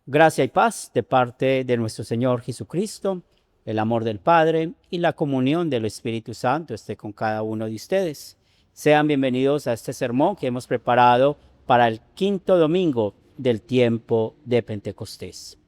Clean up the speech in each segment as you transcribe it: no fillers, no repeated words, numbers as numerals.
Gracia y paz de parte de nuestro Señor Jesucristo, el amor del Padre y la comunión del Espíritu Santo esté con cada uno de ustedes. Sean bienvenidos a este sermón que hemos preparado para el quinto domingo del tiempo de Pentecostés.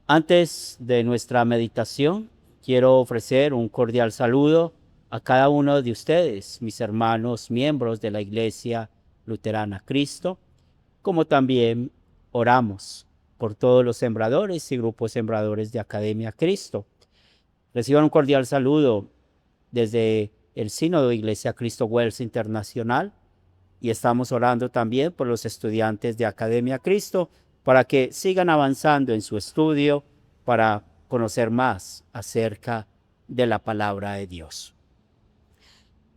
Antes de nuestra meditación, quiero ofrecer un cordial saludo a cada uno de ustedes, mis hermanos miembros de la Iglesia Luterana Cristo, como también oramos por todos los sembradores y grupos sembradores de Academia Cristo. Reciban un cordial saludo desde el Sínodo Iglesia Cristo Wels Internacional y estamos orando también por los estudiantes de Academia Cristo para que sigan avanzando en su estudio para conocer más acerca de la palabra de Dios.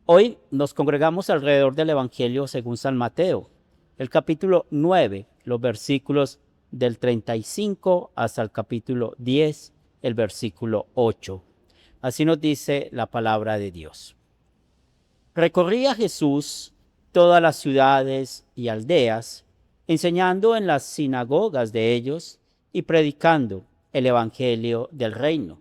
Hoy nos congregamos alrededor del Evangelio según San Mateo, el capítulo 9, los versículos del 35 hasta el capítulo 10, el versículo 8. Así nos dice la palabra de Dios. Recorría Jesús todas las ciudades y aldeas, enseñando en las sinagogas de ellos y predicando el evangelio del reino,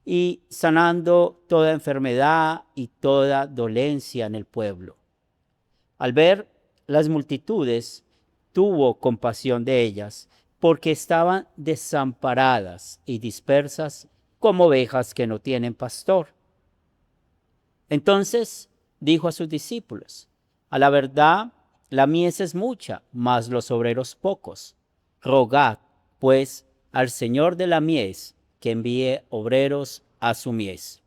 y sanando toda enfermedad y toda dolencia en el pueblo. Al ver las multitudes, tuvo compasión de ellas, porque estaban desamparadas y dispersas como ovejas que no tienen pastor. Entonces dijo a sus discípulos: a la verdad, la mies es mucha, mas los obreros pocos. Rogad, pues, al Señor de la mies que envíe obreros a su mies.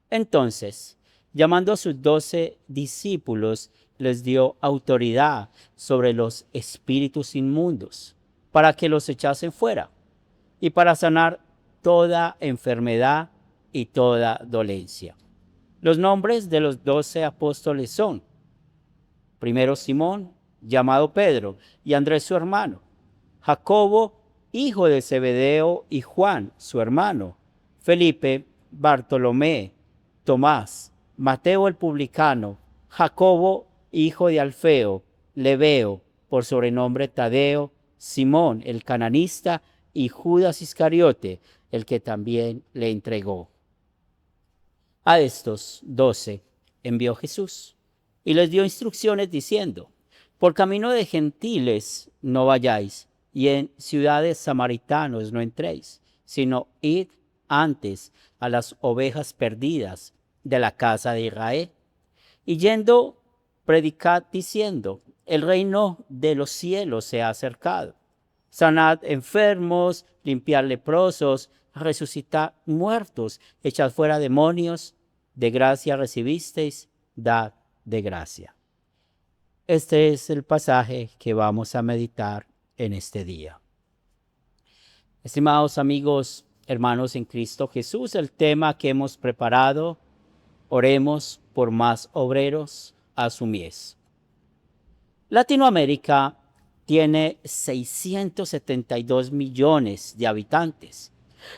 Entonces, llamando a sus 12 discípulos, les dio autoridad sobre los espíritus inmundos, para que los echasen fuera, y para sanar toda enfermedad y toda dolencia. Los nombres de los 12 apóstoles son: primero Simón, llamado Pedro, y Andrés su hermano; Jacobo, hijo de Zebedeo, y Juan su hermano; Felipe, Bartolomé, Tomás, Mateo el publicano, Jacobo, hijo de Alfeo, Lebeo, por sobrenombre Tadeo, Simón el cananista, y Judas Iscariote, el que también le entregó. A estos 12 envió Jesús y les dio instrucciones diciendo: por camino de gentiles no vayáis, y en ciudades samaritanos no entréis, sino id antes a las ovejas perdidas de la casa de Israel. Y yendo, predicad diciendo: el reino de los cielos se ha acercado. Sanad enfermos, limpiad leprosos, resucitad muertos, echad fuera demonios. De gracia recibisteis, dad de gracia. Este es el pasaje que vamos a meditar en este día. Estimados amigos, hermanos en Cristo Jesús, el tema que hemos preparado: oremos por más obreros a su mies. Latinoamérica tiene 672 millones de habitantes,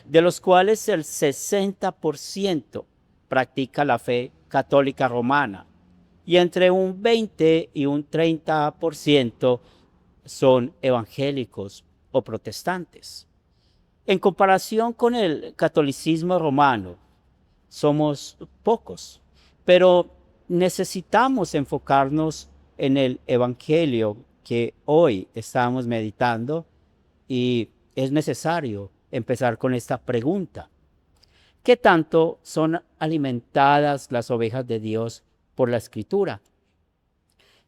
de los cuales el 60% practica la fe católica romana, y entre un 20 y un 30% son evangélicos o protestantes. En comparación con el catolicismo romano, somos pocos, pero necesitamos enfocarnos en el evangelio que hoy estamos meditando, y es necesario empezar con esta pregunta: ¿qué tanto son alimentadas las ovejas de Dios por la Escritura?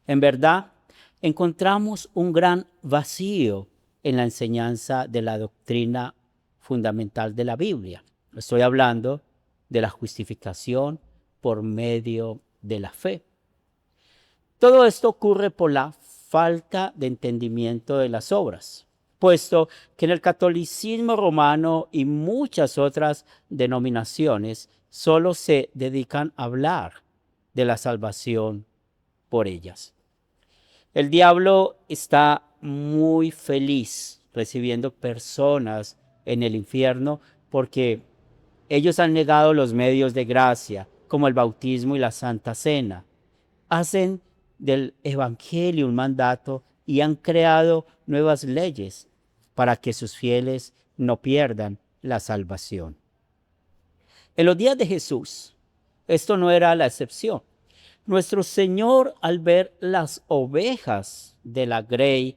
En verdad, encontramos un gran vacío en la enseñanza de la doctrina fundamental de la Biblia. Estoy hablando de la justificación por medio de la fe. Todo esto ocurre por la falta de entendimiento de las obras, puesto que en el catolicismo romano y muchas otras denominaciones solo se dedican a hablar de la salvación por ellas. El diablo está muy feliz recibiendo personas en el infierno porque ellos han negado los medios de gracia, como el bautismo y la Santa Cena. Hacen del evangelio un mandato y han creado nuevas leyes para que sus fieles no pierdan la salvación. En los días de Jesús, esto no era la excepción. Nuestro Señor, al ver las ovejas de la grey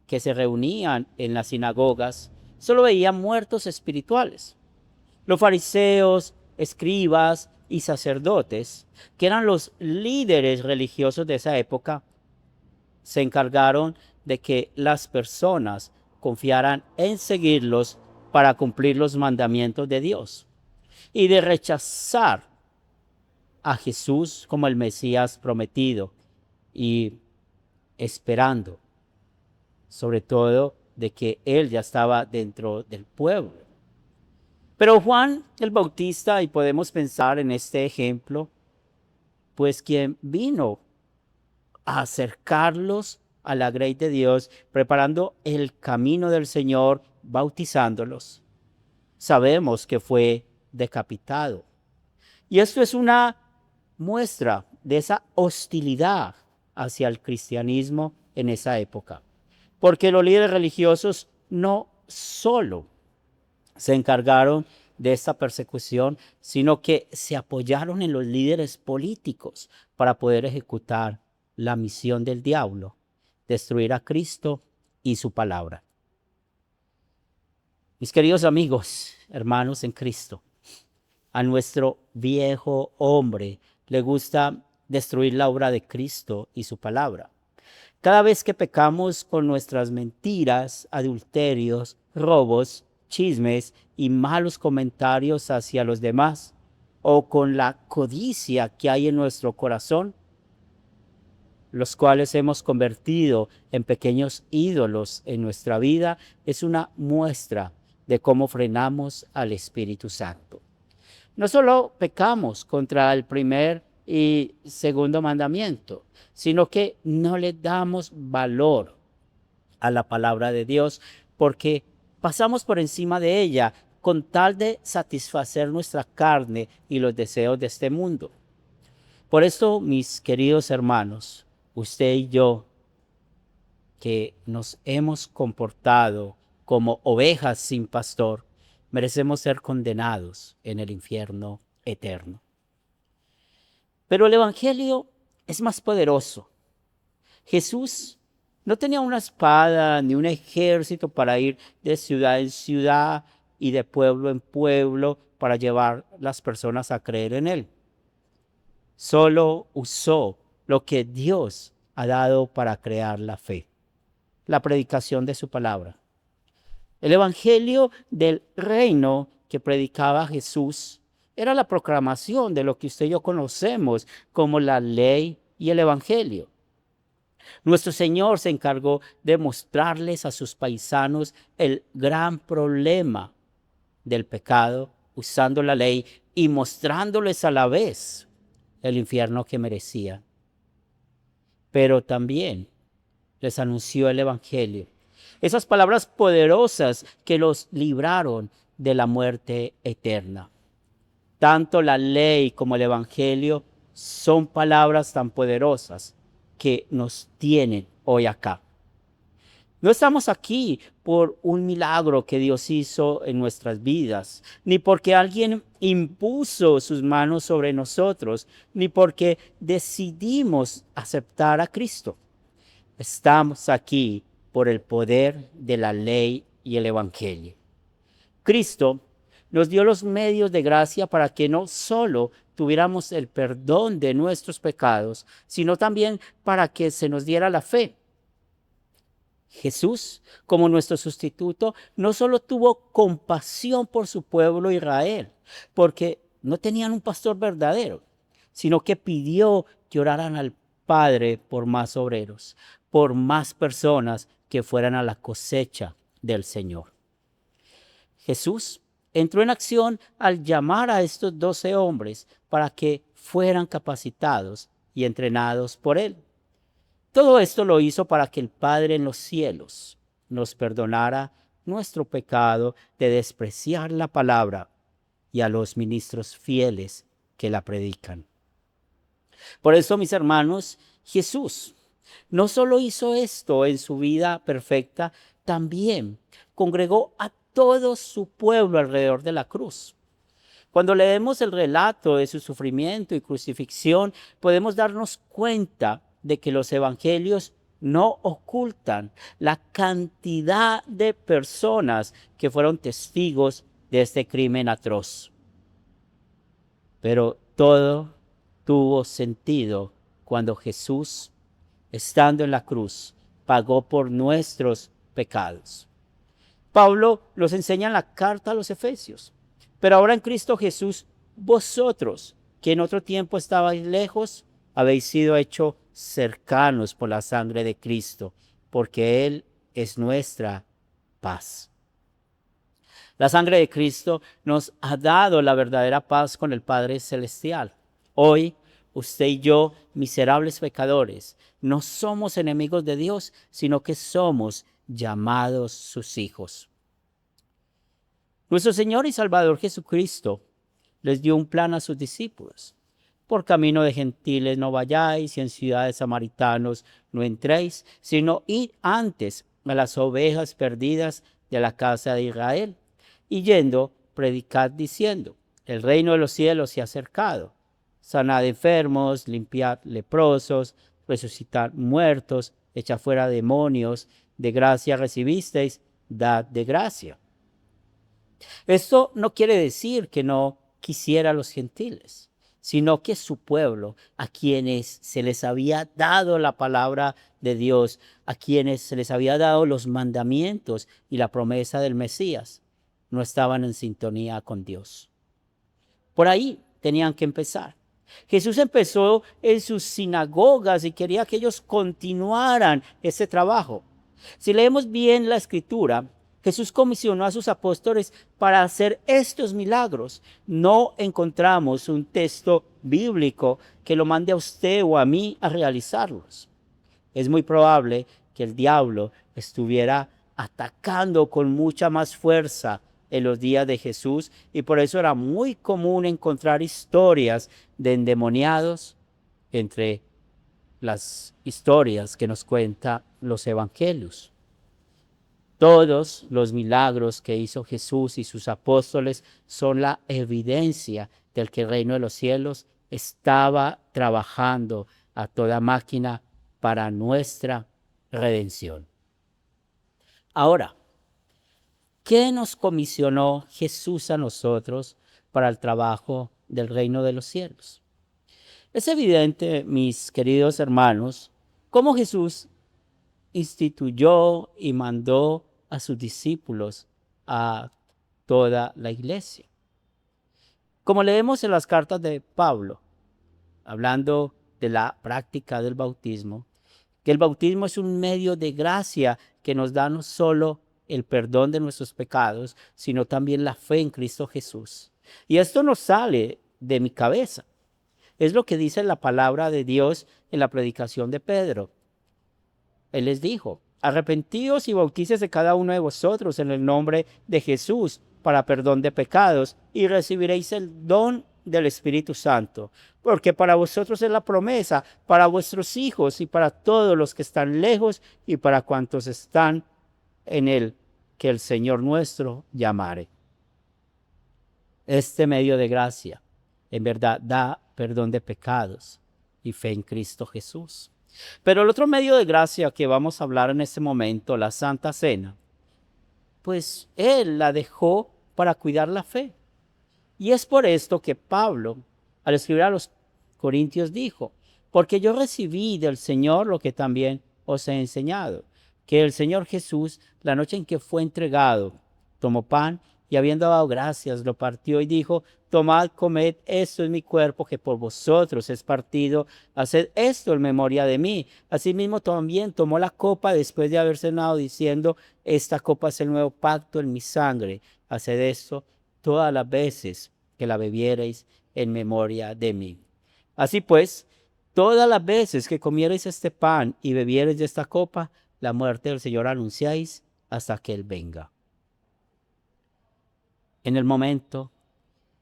que se reunían en las sinagogas, solo veía muertos espirituales. Los fariseos, escribas y sacerdotes, que eran los líderes religiosos de esa época, se encargaron de que las personas confiaran en seguirlos para cumplir los mandamientos de Dios y de rechazar a Jesús como el Mesías prometido y esperando, sobre todo, de que Él ya estaba dentro del pueblo. Pero Juan el Bautista, y podemos pensar en este ejemplo, pues quien vino a acercarlos a la grey de Dios, preparando el camino del Señor, bautizándolos. Sabemos que fue decapitado. Y esto es una muestra de esa hostilidad hacia el cristianismo en esa época. Porque los líderes religiosos no solo se encargaron de esta persecución, sino que se apoyaron en los líderes políticos para poder ejecutar la misión del diablo, destruir a Cristo y su palabra. Mis queridos amigos, hermanos en Cristo, a nuestro viejo hombre le gusta destruir la obra de Cristo y su palabra. Cada vez que pecamos con nuestras mentiras, adulterios, robos, chismes y malos comentarios hacia los demás, o con la codicia que hay en nuestro corazón, los cuales hemos convertido en pequeños ídolos en nuestra vida, es una muestra de cómo frenamos al Espíritu Santo. No solo pecamos contra el primer y segundo mandamiento, sino que no le damos valor a la palabra de Dios porque pasamos por encima de ella con tal de satisfacer nuestra carne y los deseos de este mundo. Por esto, mis queridos hermanos, usted y yo, que nos hemos comportado como ovejas sin pastor, merecemos ser condenados en el infierno eterno. Pero el Evangelio es más poderoso. Jesús no tenía una espada ni un ejército para ir de ciudad en ciudad y de pueblo en pueblo para llevar las personas a creer en Él. Solo usó lo que Dios ha dado para crear la fe, la predicación de su palabra. El evangelio del reino que predicaba Jesús era la proclamación de lo que usted y yo conocemos como la ley y el evangelio. Nuestro Señor se encargó de mostrarles a sus paisanos el gran problema del pecado usando la ley y mostrándoles a la vez el infierno que merecían. Pero también les anunció el evangelio. Esas palabras poderosas que los libraron de la muerte eterna. Tanto la ley como el evangelio son palabras tan poderosas que nos tienen hoy acá. No estamos aquí por un milagro que Dios hizo en nuestras vidas, ni porque alguien impuso sus manos sobre nosotros, ni porque decidimos aceptar a Cristo. Estamos aquí por el poder de la ley y el evangelio. Cristo nos dio los medios de gracia para que no solo tuviéramos el perdón de nuestros pecados, sino también para que se nos diera la fe. Jesús, como nuestro sustituto, no solo tuvo compasión por su pueblo Israel, porque no tenían un pastor verdadero, sino que pidió que oraran al Padre por más obreros, por más personas que fueran a la cosecha del Señor. Jesús entró en acción al llamar a estos 12 hombres para que fueran capacitados y entrenados por Él. Todo esto lo hizo para que el Padre en los cielos nos perdonara nuestro pecado de despreciar la palabra y a los ministros fieles que la predican. Por eso, mis hermanos, Jesús no solo hizo esto en su vida perfecta, también congregó a todo su pueblo alrededor de la cruz. Cuando leemos el relato de su sufrimiento y crucifixión, podemos darnos cuenta de que los evangelios no ocultan la cantidad de personas que fueron testigos de este crimen atroz. Pero todo tuvo sentido cuando Jesús, estando en la cruz, pagó por nuestros pecados. Pablo los enseña en la carta a los Efesios. Pero ahora en Cristo Jesús, vosotros, que en otro tiempo estabais lejos, habéis sido hechos cercanos por la sangre de Cristo, porque Él es nuestra paz. La sangre de Cristo nos ha dado la verdadera paz con el Padre Celestial. Hoy, usted y yo, miserables pecadores, no somos enemigos de Dios, sino que somos llamados sus hijos. Nuestro Señor y Salvador Jesucristo les dio un plan a sus discípulos. Por camino de gentiles no vayáis y en ciudades samaritanos no entréis, sino id antes a las ovejas perdidas de la casa de Israel. Y yendo, predicad diciendo, el reino de los cielos se ha acercado. Sanad enfermos, limpiad leprosos, resucitad muertos, echad fuera demonios, de gracia recibisteis, dad de gracia. Esto no quiere decir que no quisiera a los gentiles, sino que su pueblo, a quienes se les había dado la palabra de Dios, a quienes se les había dado los mandamientos y la promesa del Mesías, no estaban en sintonía con Dios. Por ahí tenían que empezar. Jesús empezó en sus sinagogas y quería que ellos continuaran ese trabajo. Si leemos bien la Escritura, Jesús comisionó a sus apóstoles para hacer estos milagros. No encontramos un texto bíblico que lo mande a usted o a mí a realizarlos. Es muy probable que el diablo estuviera atacando con mucha más fuerza en los días de Jesús y por eso era muy común encontrar historias de endemoniados entre las historias que nos cuentan los evangelios. Todos los milagros que hizo Jesús y sus apóstoles son la evidencia del que el reino de los cielos estaba trabajando a toda máquina para nuestra redención. Ahora, ¿qué nos comisionó Jesús a nosotros para el trabajo del reino de los cielos? Es evidente, mis queridos hermanos, cómo Jesús instituyó y mandó a sus discípulos a toda la iglesia. Como leemos en las cartas de Pablo, hablando de la práctica del bautismo, que el bautismo es un medio de gracia que nos da no solo el perdón de nuestros pecados, sino también la fe en Cristo Jesús. Y esto no sale de mi cabeza. Es lo que dice la palabra de Dios en la predicación de Pedro. Él les dijo, arrepentíos y bautícese cada uno de vosotros en el nombre de Jesús para perdón de pecados y recibiréis el don del Espíritu Santo, porque para vosotros es la promesa, para vuestros hijos y para todos los que están lejos y para cuantos están en él, que el Señor nuestro llamare. Este medio de gracia, en verdad, da perdón de pecados y fe en Cristo Jesús. Pero el otro medio de gracia que vamos a hablar en este momento, la Santa Cena, pues Él la dejó para cuidar la fe. Y es por esto que Pablo, al escribir a los Corintios, dijo, porque yo recibí del Señor lo que también os he enseñado, que el Señor Jesús, la noche en que fue entregado, tomó pan y habiendo dado gracias, lo partió y dijo, tomad, comed, esto es mi cuerpo que por vosotros es partido, haced esto en memoria de mí. Asimismo también tomó la copa después de haber cenado, diciendo, esta copa es el nuevo pacto en mi sangre, haced esto todas las veces que la bebiereis en memoria de mí. Así pues, todas las veces que comiereis este pan y bebiereis de esta copa, la muerte del Señor anunciáis hasta que Él venga. En el momento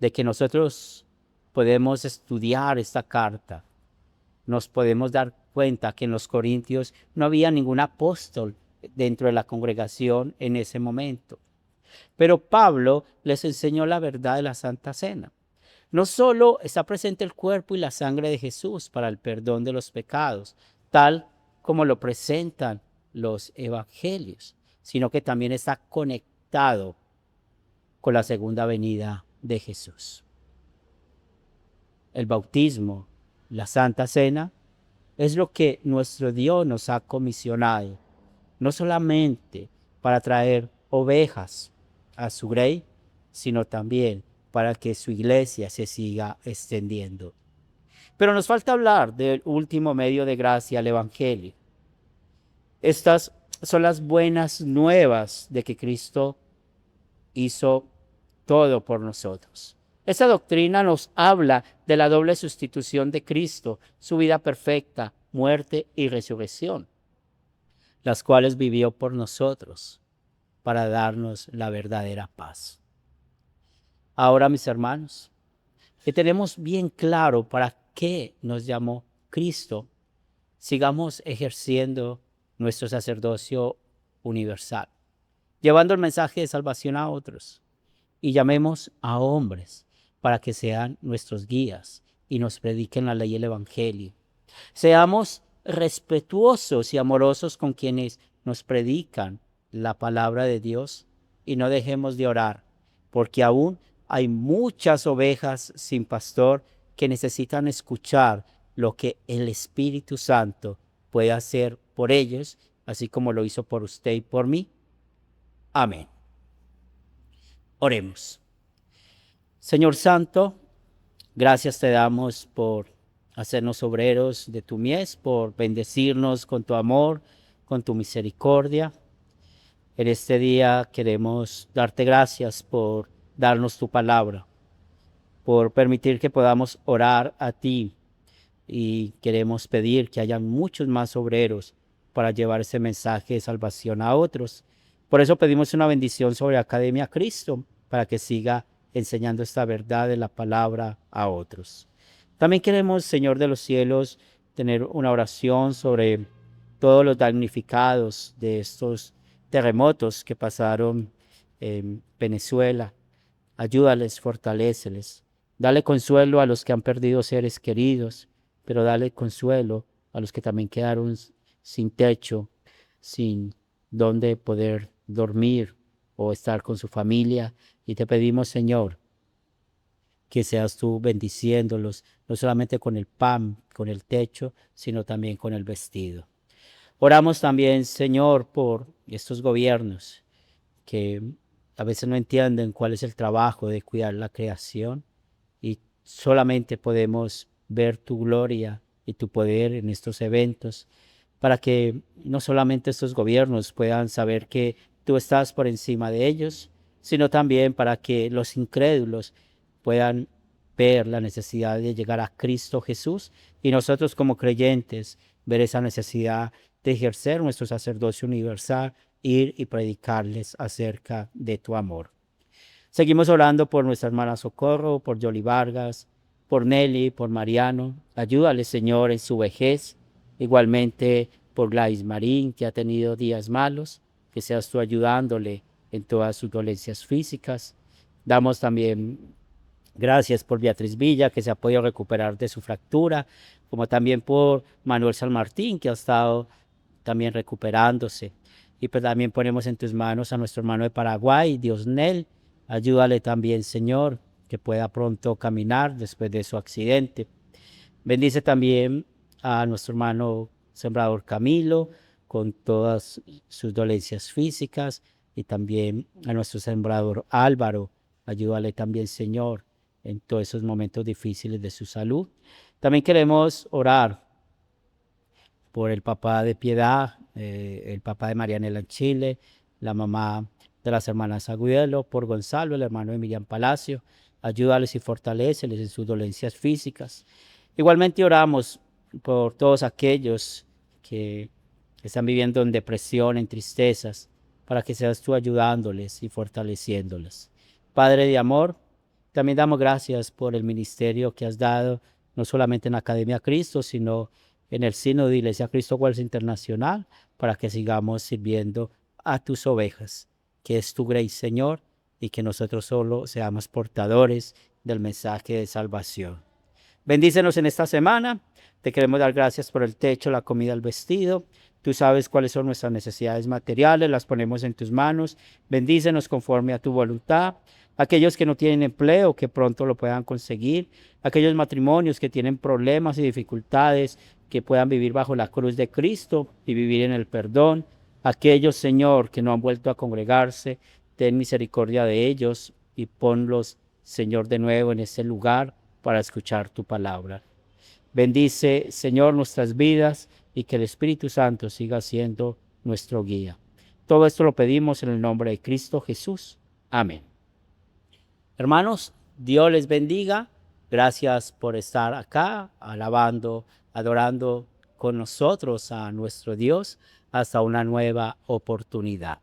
de que nosotros podemos estudiar esta carta, nos podemos dar cuenta que en los Corintios no había ningún apóstol dentro de la congregación en ese momento. Pero Pablo les enseñó la verdad de la Santa Cena. No solo está presente el cuerpo y la sangre de Jesús para el perdón de los pecados, tal como lo presentan los evangelios, sino que también está conectado con la segunda venida de Jesús. El bautismo, la Santa Cena, es lo que nuestro Dios nos ha comisionado, no solamente para traer ovejas a su grey, sino también para que su iglesia se siga extendiendo. Pero nos falta hablar del último medio de gracia, el Evangelio. Estas son las buenas nuevas de que Cristo hizo todo por nosotros. Esta doctrina nos habla de la doble sustitución de Cristo, su vida perfecta, muerte y resurrección, las cuales vivió por nosotros para darnos la verdadera paz. Ahora, mis hermanos, que tenemos bien claro para qué nos llamó Cristo, sigamos ejerciendo nuestro sacerdocio universal, llevando el mensaje de salvación a otros, y llamemos a hombres para que sean nuestros guías y nos prediquen la ley y el evangelio. Seamos respetuosos y amorosos con quienes nos predican la palabra de Dios y no dejemos de orar, porque aún hay muchas ovejas sin pastor que necesitan escuchar lo que el Espíritu Santo puede hacer por ellos, así como lo hizo por usted y por mí. Amén. Oremos. Señor Santo, gracias te damos por hacernos obreros de tu mies, por bendecirnos con tu amor, con tu misericordia. En este día queremos darte gracias por darnos tu palabra, por permitir que podamos orar a ti, y queremos pedir que hayan muchos más obreros para llevar ese mensaje de salvación a otros. Por eso pedimos una bendición sobre Academia Cristo, para que siga enseñando esta verdad de la palabra a otros. También queremos, Señor de los cielos, tener una oración sobre todos los damnificados de estos terremotos que pasaron en Venezuela. Ayúdales, fortaléceles. Dale consuelo a los que han perdido seres queridos, pero dale consuelo a los que también quedaron sin techo, sin dónde poder dormir o estar con su familia. Y te pedimos, Señor, que seas tú bendiciéndolos, no solamente con el pan, con el techo, sino también con el vestido. Oramos también, Señor, por estos gobiernos que a veces no entienden cuál es el trabajo de cuidar la creación, y solamente podemos ver tu gloria y tu poder en estos eventos, para que no solamente estos gobiernos puedan saber que tú estás por encima de ellos, sino también para que los incrédulos puedan ver la necesidad de llegar a Cristo Jesús, y nosotros como creyentes ver esa necesidad de ejercer nuestro sacerdocio universal, ir y predicarles acerca de tu amor. Seguimos orando por nuestra hermana Socorro, por Yoli Vargas, por Nelly, por Mariano. Ayúdale, Señor, en su vejez. Igualmente por Gladys Marín, que ha tenido días malos, que seas tú ayudándole en todas sus dolencias físicas. Damos también gracias por Beatriz Villa, que se ha podido recuperar de su fractura, como también por Manuel San Martín, que ha estado también recuperándose. Y pues también ponemos en tus manos a nuestro hermano de Paraguay, Diosnel. Ayúdale también, Señor, que pueda pronto caminar después de su accidente. Bendice también a nuestro hermano sembrador Camilo, con todas sus dolencias físicas, y también a nuestro sembrador Álvaro. Ayúdale también, Señor, en todos esos momentos difíciles de su salud. También queremos orar por el papá de Piedad, el papá de Marianela en Chile, la mamá de las hermanas Agudelo, por Gonzalo, el hermano de Miriam Palacio. Ayúdales y fortaléceles en sus dolencias físicas. Igualmente oramos por todos aquellos que están viviendo en depresión, en tristezas, para que seas tú ayudándoles y fortaleciéndoles. Padre de amor, también damos gracias por el ministerio que has dado, no solamente en Academia Cristo, sino en el Sínodo de Iglesia Cristo Wells Internacional, para que sigamos sirviendo a tus ovejas, que es tu gracia, Señor, y que nosotros solo seamos portadores del mensaje de salvación. Bendícenos en esta semana. Te queremos dar gracias por el techo, la comida, el vestido. Tú sabes cuáles son nuestras necesidades materiales, las ponemos en tus manos. Bendícenos conforme a tu voluntad. Aquellos que no tienen empleo, que pronto lo puedan conseguir. Aquellos matrimonios que tienen problemas y dificultades, que puedan vivir bajo la cruz de Cristo y vivir en el perdón. Aquellos, Señor, que no han vuelto a congregarse, ten misericordia de ellos y ponlos, Señor, de nuevo en este lugar para escuchar tu palabra. Bendice, Señor, nuestras vidas y que el Espíritu Santo siga siendo nuestro guía. Todo esto lo pedimos en el nombre de Cristo Jesús. Amén. Hermanos, Dios les bendiga. Gracias por estar acá, alabando, adorando con nosotros a nuestro Dios. Hasta una nueva oportunidad.